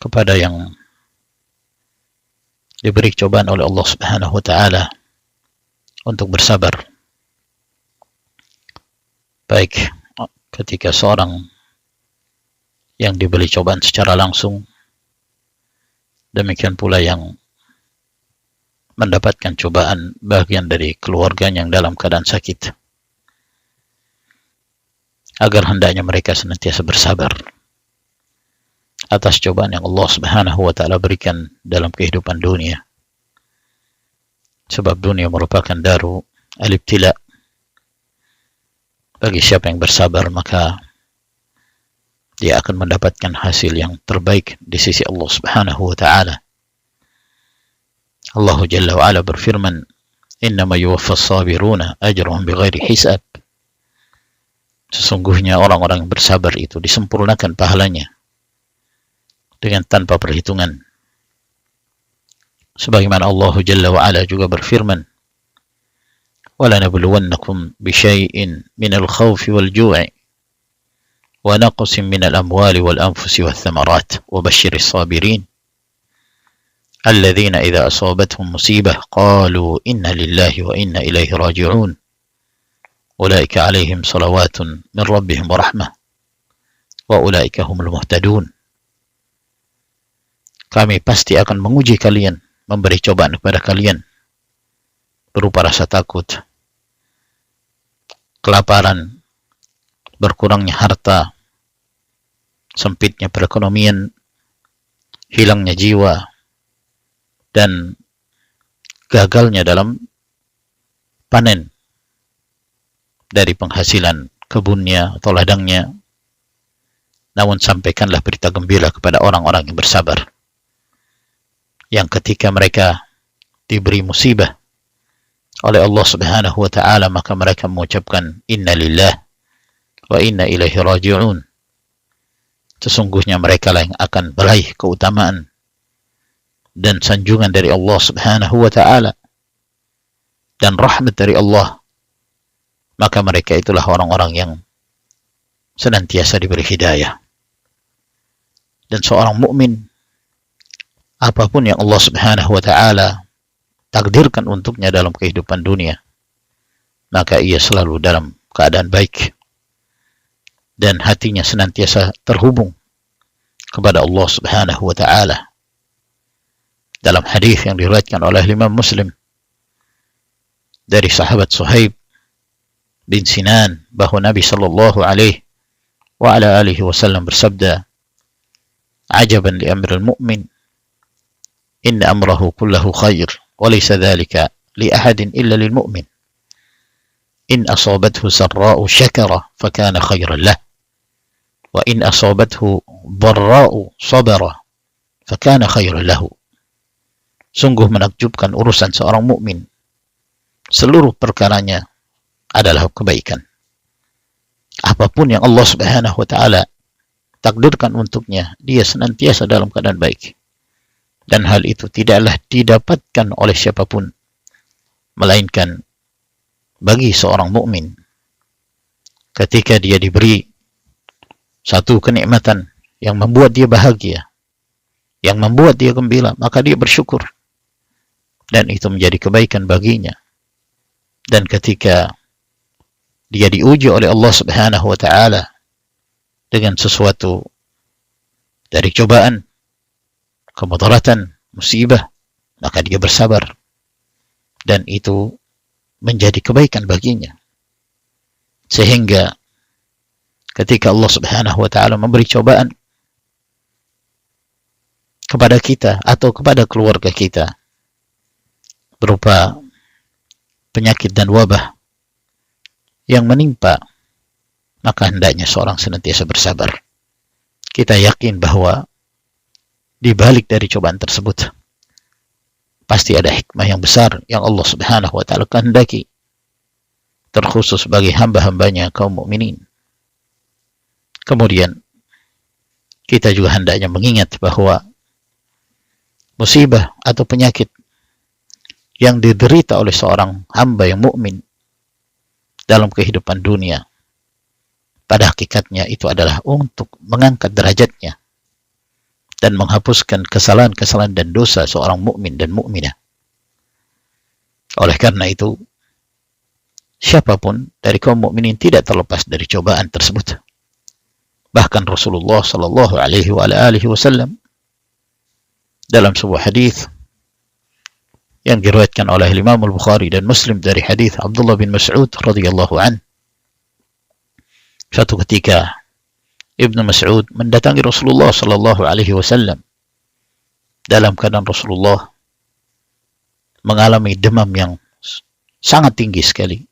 kepada yang diberi cobaan oleh Allah Subhanahu wa taala untuk bersabar. Baik ketika seorang yang diberi cobaan secara langsung, demikian pula yang mendapatkan cobaan bagian dari keluarganya yang dalam keadaan sakit, agar hendaknya mereka senantiasa bersabar atas cobaan yang Allah Subhanahu wa taala berikan dalam kehidupan dunia. Sebab dunia merupakan daru al-ibtila. Bagi siapa yang bersabar, maka dia akan mendapatkan hasil yang terbaik di sisi Allah Subhanahu wa taala. Allah Jalla wa Ala berfirman, "Innama yuwaffas sabiruna ajrahum bighairi hisab." Sesungguhnya orang-orang yang bersabar itu disempurnakan pahalanya dengan tanpa perhitungan. Sebagaimana Allah Jalla wa Ala juga berfirman, وَلَنَبْلُوَنَّكُمْ بِشَيْءٍ مِنَ الْخَوْفِ وَالْجُوعِ وَنَقْصٍ مِنَ الْأَمْوَالِ وَالْأَنْفُسِ وَالثَّمَرَاتِ وَبَشِّرِ الصَّابِرِينَ الَّذِينَ إِذَا أَصَابَتْهُمْ مُصِيبَةٌ قَالُوا إِنَّا لِلَّهِ وَإِنَّا إِلَيْهِ راجعون أُولَئِكَ عَلَيْهِمْ صَلَوَاتٌ مِنْ رَبِّهِمْ وَرَحْمَةٌ وَأُولَئِكَ هُمُ الْمُهْتَدُونَ. Kami pasti akan menguji kalian, memberi cobaan kepada kalian berupa rasa takut, kelaparan, berkurangnya harta, sempitnya perekonomian, hilangnya jiwa, dan gagalnya dalam panen dari penghasilan kebunnya atau ladangnya. Namun sampaikanlah berita gembira kepada orang-orang yang bersabar, yang ketika mereka diberi musibah oleh Allah Subhanahu wa taala, maka mereka mengucapkan inna lillah wa inna ilaihi raji'un. Sesungguhnya mereka lah yang akan meraih keutamaan dan sanjungan dari Allah Subhanahu wa taala dan rahmat dari Allah. Maka mereka itulah orang-orang yang senantiasa diberi hidayah. Dan seorang mukmin, apapun yang Allah Subhanahu wa taala takdirkan untuknya dalam kehidupan dunia, maka ia selalu dalam keadaan baik dan hatinya senantiasa terhubung kepada Allah Subhanahu wa taala. Dalam hadis yang diriwayatkan oleh Imam Muslim dari sahabat Suhaib bin Sinan, bahwa Nabi sallallahu alaihi wa ala alihi wasallam bersabda, "Ajaban li amril mu'min, inna amrahu kullahu khair. وليس ذلك لأحد إلا للمؤمن إن أصابته سراء شكر فكان خيرا له وإن أصابته ضراء صبر فكان خيرا له." Sungguh menakjubkan urusan seorang mukmin, seluruh perkaranya adalah kebaikan. Apapun yang Allah Subhanahu wa taala takdirkan untuknya, dia senantiasa dalam keadaan baik. Dan hal itu tidaklah didapatkan oleh siapapun, melainkan bagi seorang mukmin. Ketika dia diberi satu kenikmatan yang membuat dia bahagia, yang membuat dia gembira, maka dia bersyukur. Dan itu menjadi kebaikan baginya. Dan ketika dia diuji oleh Allah Subhanahu wa taala dengan sesuatu dari cobaan, kemudaratan, musibah, maka dia bersabar, dan itu menjadi kebaikan baginya. Sehingga ketika Allah Subhanahu wa taala memberi cobaan kepada kita atau kepada keluarga kita berupa penyakit dan wabah yang menimpa, maka hendaknya seorang senantiasa bersabar. Kita yakin bahwa di balik dari cobaan tersebut pasti ada hikmah yang besar yang Allah Subhanahu wa taala kehendaki, terkhusus bagi hamba-hambanya kaum mukminin. Kemudian kita juga hendaknya mengingat bahwa musibah atau penyakit yang diderita oleh seorang hamba yang mukmin dalam kehidupan dunia, pada hakikatnya itu adalah untuk mengangkat derajatnya dan menghapuskan kesalahan-kesalahan dan dosa seorang mukmin dan mukminah. Oleh karena itu, siapapun dari kaum mukminin tidak terlepas dari cobaan tersebut. Bahkan Rasulullah sallallahu alaihi wasallam dalam sebuah hadis yang diriwayatkan oleh Imam Al-Bukhari dan Muslim dari hadis Abdullah bin Mas'ud radhiyallahu an. Suatu ketika Ibnu Mas'ud mendatangi Rasulullah sallallahu alaihi wasallam dalam keadaan Rasulullah mengalami demam yang sangat tinggi sekali.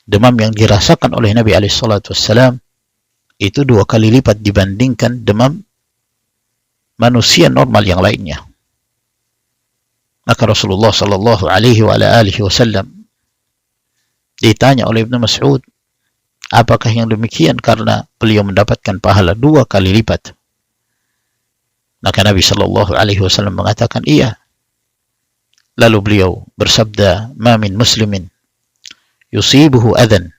Demam yang dirasakan oleh Nabi alaihi salatu wassalam itu 2 kali lipat dibandingkan demam manusia normal yang lainnya. Maka Rasulullah sallallahu alaihi wasallam ditanya oleh Ibnu Mas'ud, apakah yang demikian karena beliau mendapatkan pahala 2 kali lipat? Maka Nabi sallallahu alaihi wasallam mengatakan iya. Lalu beliau bersabda, "Ma min muslimin yusibuhu adhan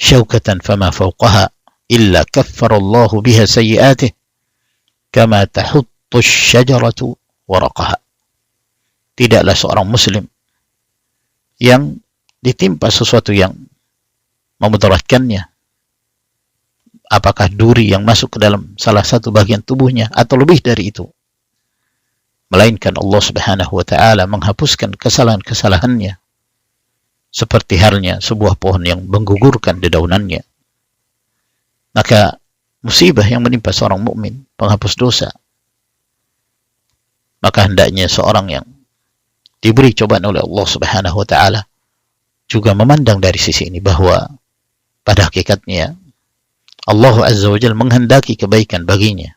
syaukatan fama fawqaha illa kaffara Allahu biha sayyi'atihi kama tahuttu asy-syajaratu waraqaha." Tidaklah seorang muslim yang ditimpa sesuatu yang memudaratkannya, apakah duri yang masuk ke dalam salah satu bagian tubuhnya atau lebih dari itu, melainkan Allah Subhanahu wa taala menghapuskan kesalahan-kesalahannya seperti halnya sebuah pohon yang menggugurkan dedaunannya. Maka musibah yang menimpa seorang mukmin, penghapus dosa, maka hendaknya seorang yang diberi cobaan oleh Allah Subhanahu wa taala juga memandang dari sisi ini bahwa pada hakikatnya Allah Azza wa Jalla menghendaki kebaikan baginya.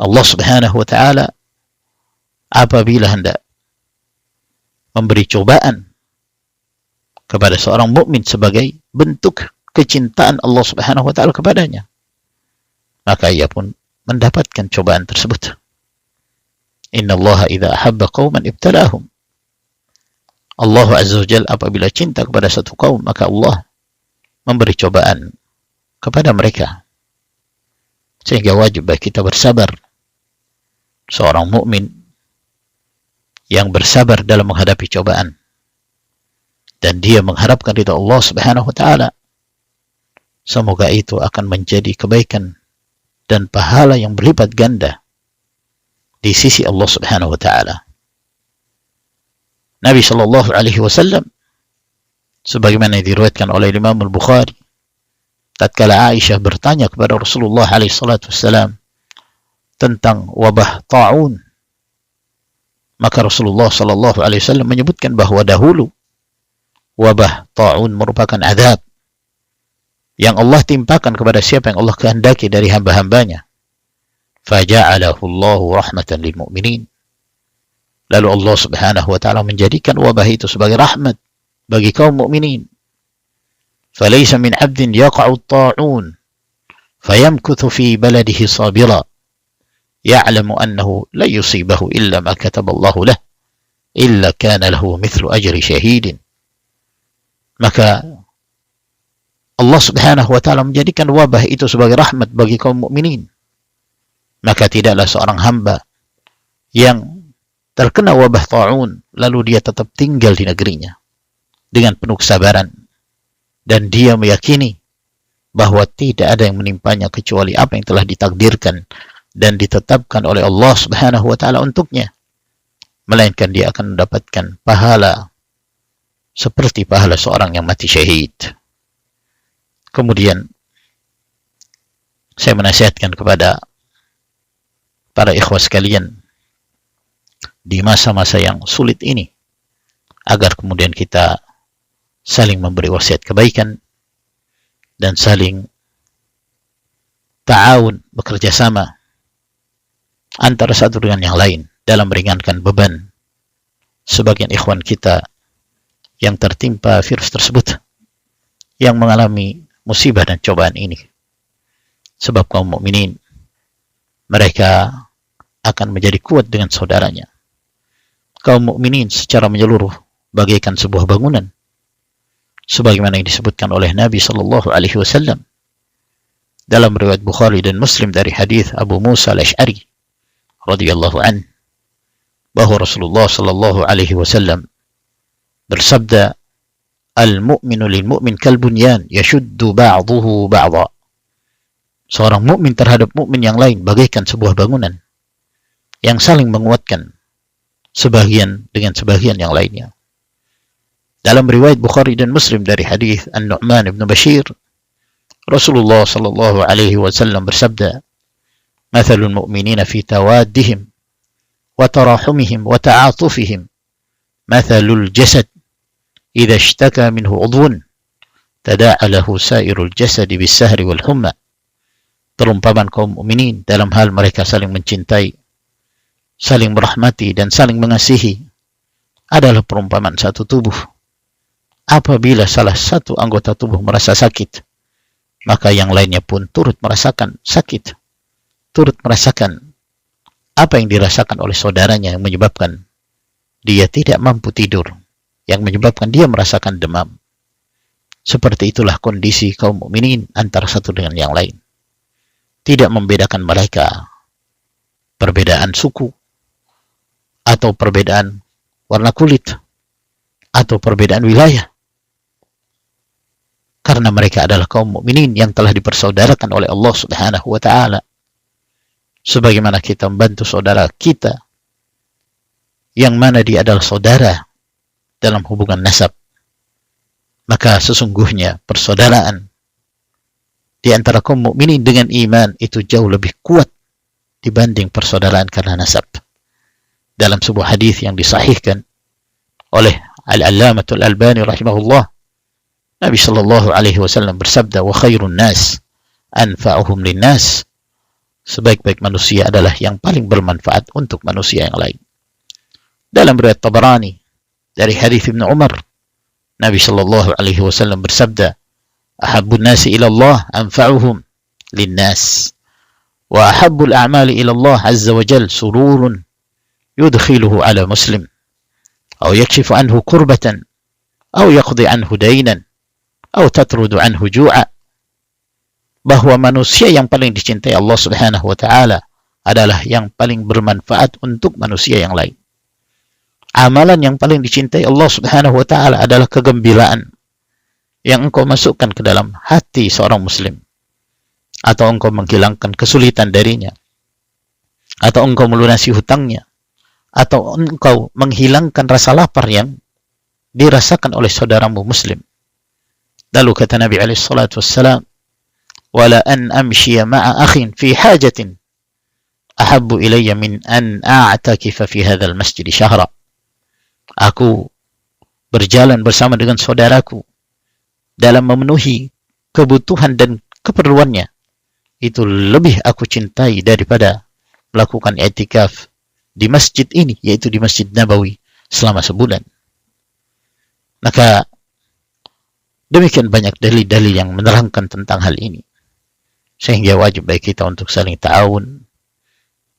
Allah Subhanahu wa taala apabila hendak memberi cobaan kepada seorang mukmin sebagai bentuk kecintaan Allah Subhanahu wa taala kepadanya, maka ia pun mendapatkan cobaan tersebut. Innallaha idza ahabba qauman ibtalahum. Allah Azza wa Jalla apabila cinta kepada satu kaum, maka Allah memberi cobaan kepada mereka. Sehingga wajib bagi kita bersabar. Seorang mukmin yang bersabar dalam menghadapi cobaan dan dia mengharapkan ridha Allah Subhanahu wa taala, semoga itu akan menjadi kebaikan dan pahala yang berlipat ganda di sisi Allah Subhanahu wa taala. Nabi sallallahu alaihi wasallam sebagaimana diriwayatkan oleh Imam Al-Bukhari, tatkala Aisyah bertanya kepada Rasulullah alaihi salatu wasallam tentang wabah ta'un, maka Rasulullah sallallahu alaihi wasallam menyebutkan bahwa dahulu wabah ta'un merupakan azab yang Allah timpakan kepada siapa yang Allah kehendaki dari hamba-hambanya. Faja'alahu Allahu rahmatan lil mu'minin. Lalu Allah Subhanahu wa taala menjadikan wabah itu sebagai rahmat bagi kaum mukminin. Falaysa min 'abdin yaqa'u at-ta'un fayamkuthu fi baladihi sabira ya'lamu annahu la yusibahu illa ma kataba Allah lahu illa kana lahu mithlu ajri syahidin. Maka Allah Subhanahu wa taala menjadikan wabah itu sebagai rahmat bagi kaum mukminin. Maka tidaklah seorang hamba yang terkena wabah ta'un lalu dia tetap tinggal di negerinya dengan penuh kesabaran dan dia meyakini bahwa tidak ada yang menimpanya kecuali apa yang telah ditakdirkan dan ditetapkan oleh Allah Subhanahu wa taala untuknya, melainkan dia akan mendapatkan pahala seperti pahala seorang yang mati syahid. Kemudian saya menasihatkan kepada para ikhwah sekalian di masa-masa yang sulit ini agar kemudian kita saling memberi wasiat kebaikan dan saling ta'awun, bekerja sama antara satu dengan yang lain dalam meringankan beban sebagian ikhwan kita yang tertimpa virus tersebut, yang mengalami musibah dan cobaan ini. Sebab kaum mukminin mereka akan menjadi kuat dengan saudaranya. Kaum mukminin secara menyeluruh bagaikan sebuah bangunan, sebagaimana yang disebutkan oleh Nabi sallallahu alaihi wasallam dalam riwayat Bukhari dan Muslim dari hadis Abu Musa al-Asy'ari radhiyallahu an, bahwa Rasulullah sallallahu alaihi wasallam bersabda, al-mu'minu lil-mu'min kal-bunyan yashuddu ba'duhu ba'dha. Seorang mukmin terhadap mukmin yang lain bagaikan sebuah bangunan yang saling menguatkan sebagian dengan sebagian yang lainnya. Dalam riwayat Bukhari dan Muslim dari hadis An-Nu'man ibn Bashir, Rasulullah sallallahu alaihi wasallam bersabda, "Mathalul mu'minina fi tawaddihim wa tarahumihim wa ta'atufihim mathalul jasad idza ishtaka minhu 'udwun tada'a lahu sa'irul jasadi bis-sahri wal humma." Perumpamaan kaum mukminin dalam hal mereka saling mencintai, saling merahmati dan saling mengasihi adalah perumpamaan satu tubuh. Apabila salah satu anggota tubuh merasa sakit, maka yang lainnya pun turut merasakan sakit, turut merasakan apa yang dirasakan oleh saudaranya, yang menyebabkan dia tidak mampu tidur, yang menyebabkan dia merasakan demam. Seperti itulah kondisi kaum mukminin antara satu dengan yang lain. Tidak membedakan mereka perbedaan suku, atau perbedaan warna kulit, atau perbedaan wilayah. Karena mereka adalah kaum mukminin yang telah dipersaudarakan oleh Allah Subhanahu wa taala. Sebagaimana kita membantu saudara kita yang mana dia adalah saudara dalam hubungan nasab, maka sesungguhnya persaudaraan di antara kaum mukminin dengan iman itu jauh lebih kuat dibanding persaudaraan karena nasab. Dalam sebuah hadis yang disahihkan oleh Al-Allamatul Albani rahimahullah, Nabi sallallahu alaihi wasallam bersabda, "Wa khairun nas anfa'uhum linnas." Sebaik-baik manusia adalah yang paling bermanfaat untuk manusia yang lain. Dalam riwayat Tabarani dari hadis Ibnu Umar, Nabi sallallahu alaihi wasallam bersabda, "Ahabbun nasi ila Allah anfa'uhum linnas, wa ahabbul a'mali ila Allah azza wa jal sururun yudkhiluhu ala muslim, aw yakshifu anhu kurbatan, aw yaqdi anhu dainan, aw tatrudu anhu ju'a." Bahwa manusia yang paling dicintai Allah Subhanahu wa taala adalah yang paling bermanfaat untuk manusia yang lain. Amalan yang paling dicintai Allah Subhanahu wa taala adalah kegembiraan yang engkau masukkan ke dalam hati seorang muslim, atau engkau menghilangkan kesulitan darinya, atau engkau melunasi hutangnya, atau engkau menghilangkan rasa lapar yang dirasakan oleh saudaramu muslim. Lalu kata Nabi alaihi salatu wassalam, "Wala an amshiya ma'a akhin fi hajatin ahabbu ilayya min an a'takifa fi hadzal masjid syahra." Aku berjalan bersama dengan saudaraku dalam memenuhi kebutuhan dan keperluannya, itu lebih aku cintai daripada melakukan i'tikaf di masjid ini, yaitu di Masjid Nabawi selama sebulan. Maka demikian banyak dalil-dalil yang menerangkan tentang hal ini, sehingga wajib bagi kita untuk saling ta'awun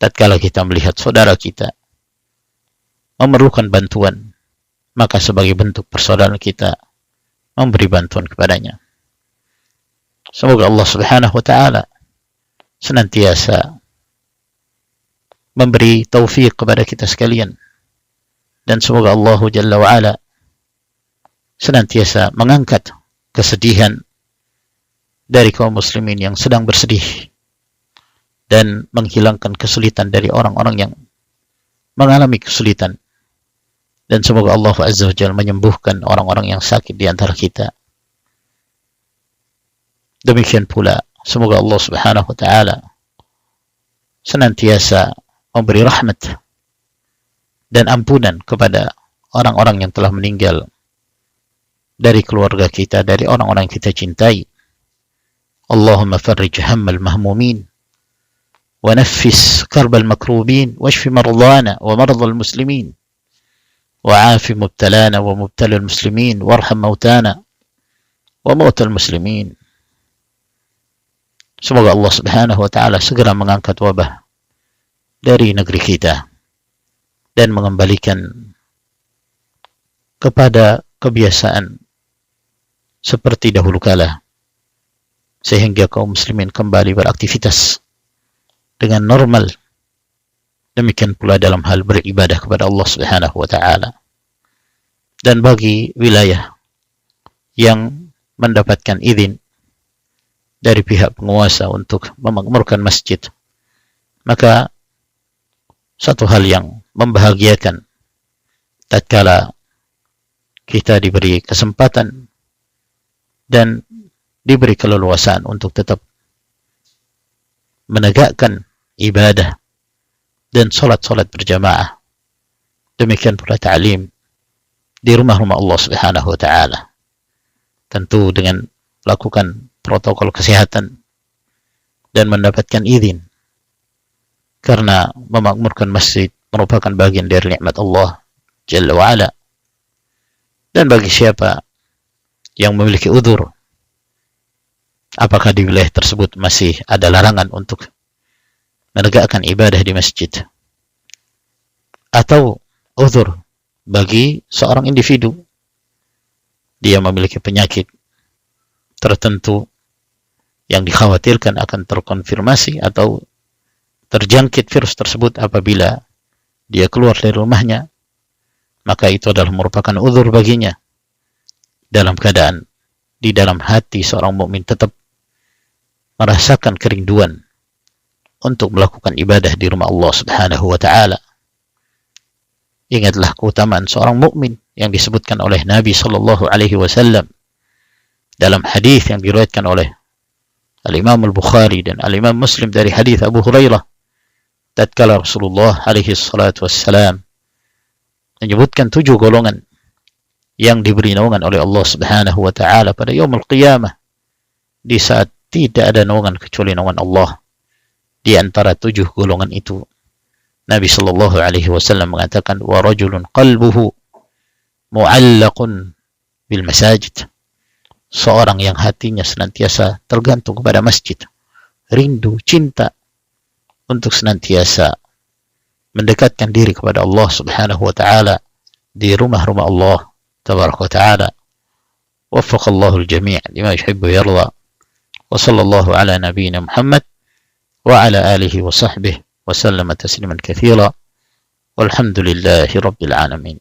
tatkala kita melihat saudara kita memerlukan bantuan, maka sebagai bentuk persaudaraan kita memberi bantuan kepadanya. Semoga Allah Subhanahu wa taala senantiasa memberi taufik kepada kita sekalian, dan semoga Allah Jalla wa Ala senantiasa mengangkat kesedihan dari kaum muslimin yang sedang bersedih, dan menghilangkan kesulitan dari orang-orang yang mengalami kesulitan. Dan semoga Allah Azza wa Jalla menyembuhkan orang-orang yang sakit di antara kita. Demikian pula semoga Allah Subhanahu wa taala senantiasa memberi rahmat dan ampunan kepada orang-orang yang telah meninggal dari keluarga kita, dari orang-orang yang kita cintai. Allahumma farrij hammal mahmumin wa naffis karbal makrubin washfi mardana wa mardal muslimin وعاف مبتلانا ومبتلى المسلمين وارحم موتانا وموتى المسلمين. Semoga Allah Subhanahu wa taala segera mengangkat wabah dari negeri kita dan mengembalikan kepada kebiasaan seperti dahulu kala, sehingga kaum muslimin kembali beraktivitas dengan normal. Demikian pula dalam hal beribadah kepada Allah Subhanahu wa taala. Dan bagi wilayah yang mendapatkan izin dari pihak penguasa untuk memakmurkan masjid, maka satu hal yang membahagiakan tatkala kita diberi kesempatan dan diberi keleluasaan untuk tetap menegakkan ibadah dan salat-salat berjamaah. Demikian pula ta'lim di rumah-rumah Allah Subhanahu wa taala. Tentu dengan melakukan protokol kesehatan dan mendapatkan izin. Karena memakmurkan masjid merupakan bagian dari nikmat Allah Jalla wa Ala. Dan bagi siapa yang memiliki uzur, apakah di wilayah tersebut masih ada larangan untuk menegakkan ibadah di masjid, atau uzur bagi seorang individu, dia memiliki penyakit tertentu yang dikhawatirkan akan terkonfirmasi atau terjangkit virus tersebut apabila dia keluar dari rumahnya, maka itu adalah merupakan uzur baginya, dalam keadaan di dalam hati seorang mukmin tetap merasakan kerinduan untuk melakukan ibadah di rumah Allah Subhanahu wa taala. Ingatlah keutamaan seorang mukmin yang disebutkan oleh Nabi sallallahu alaihi wasallam dalam hadis yang diriwayatkan oleh Al-Imam Al-Bukhari dan Al-Imam Muslim dari hadis Abu Hurairah, tatkala Rasulullah alaihi salatu wassalam menyebutkan 7 golongan yang diberi naungan oleh Allah Subhanahu wa taala pada yaumul qiyamah, di saat tidak ada naungan kecuali naungan Allah. Di antara 7 golongan itu, Nabi sallallahu alaihi wasallam mengatakan, wa rajulun qalbuhu mu'allaqun bil masajid, seorang yang hatinya senantiasa tergantung kepada masjid, rindu, cinta untuk senantiasa mendekatkan diri kepada Allah Subhanahu wa taala di rumah-rumah Allah tabaraka wa taala. Waffaqallahu al-jami' lima yuhibbu wa yarda. Wa sallallahu ala nabiyyina Muhammad wa ala alihi wa sahbihi wa sallama tasliman katsira. Walhamdulillahi rabbil alamin.